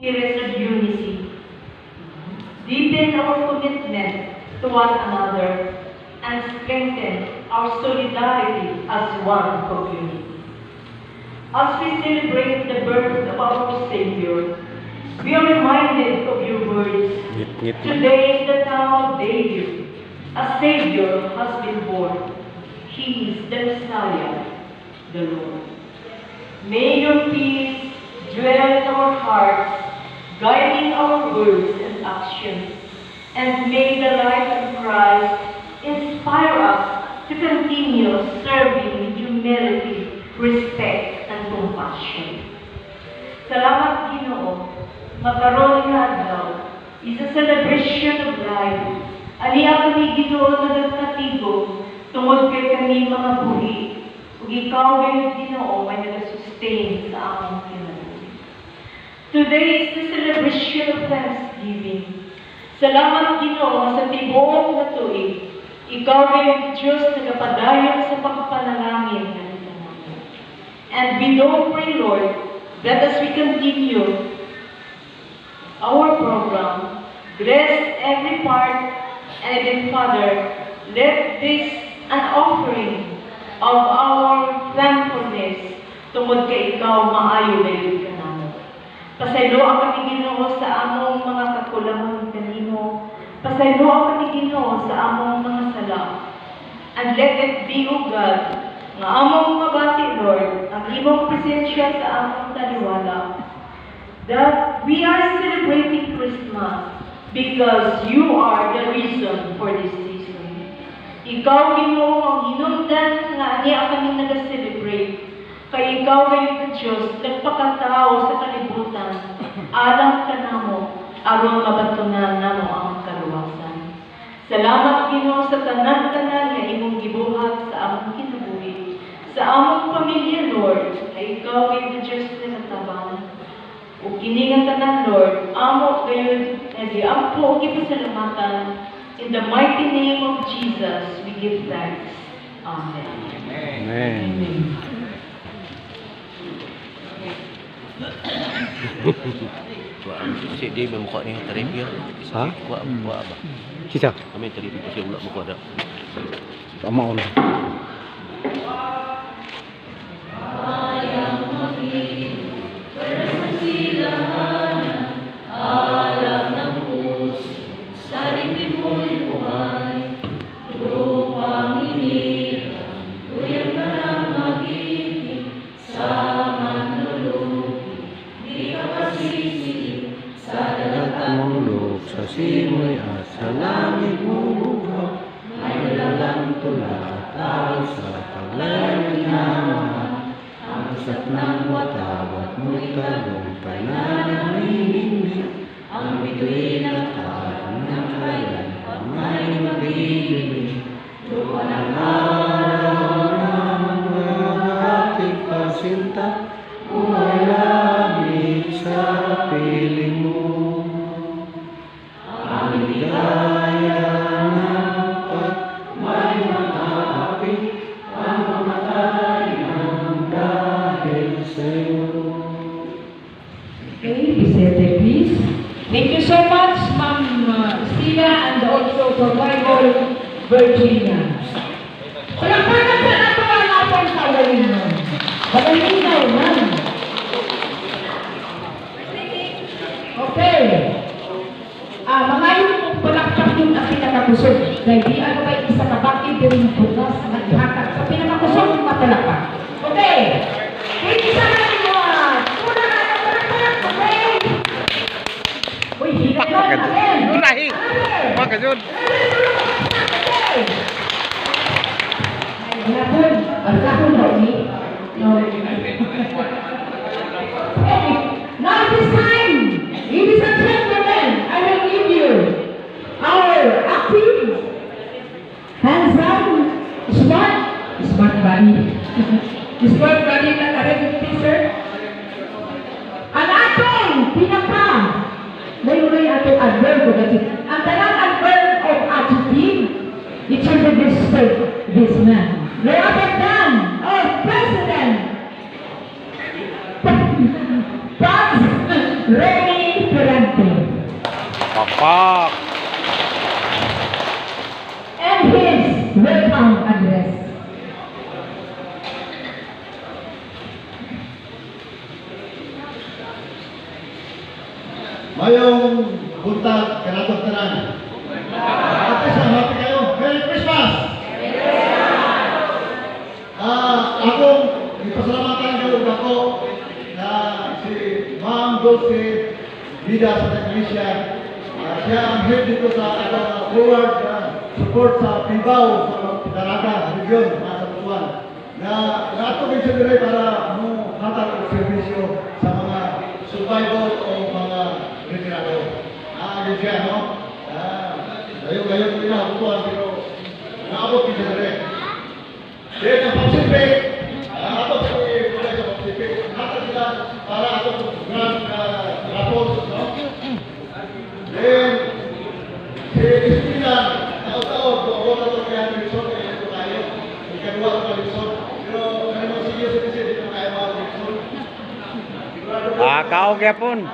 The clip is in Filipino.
spirits of unity, deepen our commitment to one another, and strengthen our solidarity as one community. As we celebrate the birth of our Savior, we are reminded of your words. Today in the town of David, a Savior has been born. He is the Messiah, the Lord. May your peace dwell in our hearts, guiding our words and actions, and may the light of Christ inspire us to continue serving with humility, respect, and compassion. Salamat, Ginoo. Makaroon nga daw, is a celebration of life. Aliya kami, Ginoo, na nagkatigo, tungod kay kami mga buhi. Ug ikaw ngayon, Ginoo, may nag-sustain sa among kinabuhi. Today is the celebration of Thanksgiving. Salamat, Ginoo, sa tibuok na tuig. Ikaw ngayon, Diyos, nagapadayon sa pagpanalangin ng namin. And we don't pray, Lord, that as we continue our program, bless every part, and then, Father, let this an offering of our thankfulness tungod kay ikaw maayo dayon ka namin. Pasayloa kami, Ginoo, sa among mga kakulangan kanimo. Pasayloa kami, Ginoo, sa among mga sala. And let it be, O God, nga among mabati, Lord, ang imong presensya sa among taliwala, that we are celebrating Christmas because you are the reason for this season. Ikaw, Ginoo, ang hinungdan nga niya kami nag-celebrate. Kay ikaw ngayon ng Diyos, nagpakatao sa kalibutan, alam ka namo, aron mabatunan namo ang kaluwasan. Salamat, Ginoo, sa tanan-tanan nga imong gibuhat sa among kinabuhi, sa among pamilya, Lord, kay ikaw ngayon ng Diyos na nagtabangan. O kiningan tanan, Lord, amo kayo na diampo o ipasalamatan. In the mighty name of Jesus, we give thanks. Amen. Amen. Si dia membuka ni terapi ya. Ha? Kuat apa? Kita. Kami terapi pasal ulat muka ada. Tak mau lah. Simoy at sa langit bubughaw, may lalang tula at tao sa paglayang naman. Ang asat ng watawat mo'y talumpay na nanginginig, ang bituin at harang ng kailan pa may magiging. Tuwan ang araw ng mga ating pasinta, umay langit sa piling mo. Thank you so much, Ma'am Stila, and also for Bible Virginia. Palakpakan sa nato ang atong kawain mo. Palahinaw na. Okay. Mga yung palakpak yung ang pinakakusog. Dahil di ano ba isa kabakit din yung bukas na ihatak sa pinakakusog yung mapalakpak. Okay. Isa na rin mo. Una na ang palakpak. Okay. Uy, hila yun. Again. Lahi. Makasud. Alahun. Alahun daw ni. Okay. Now this time, ladies and gentlemen, I will give you our active, handsome, smart body. Smart body na karagod t-shirt. Ang atong pinaka may atong adverb ko kasi ang talang adverb of adjective, it should be this man. No other than our President, Pops Remy Pakpak. And his welcome address. Mayong buntag kanatong tanan. Happy kayo. Merry Christmas! Akong ipasalamatan kayo ako na si Ma'am Dulce Vida sa Iglesia. Siya ang head dito sa forward support sa Pibao sa Daraga, region, sa Butuan. Na ato kayo sa dire para mo hatag og serbisyo sa mga survival o mga retirado. Yun siya, no? Ngayon nila Butuan, pero naabot kayo sa dire. Then ang Pacific, ato sa kulay sa Pacific, hatag sila para ato grand rapos, no? Then, si Ispinan, taon-taon, doon na ito kaya Wilson, kaya ito tayo. Ikadua ko na Wilson. Pero, kaya mo sige, dito kaya mga Wilson. Kao gyapon.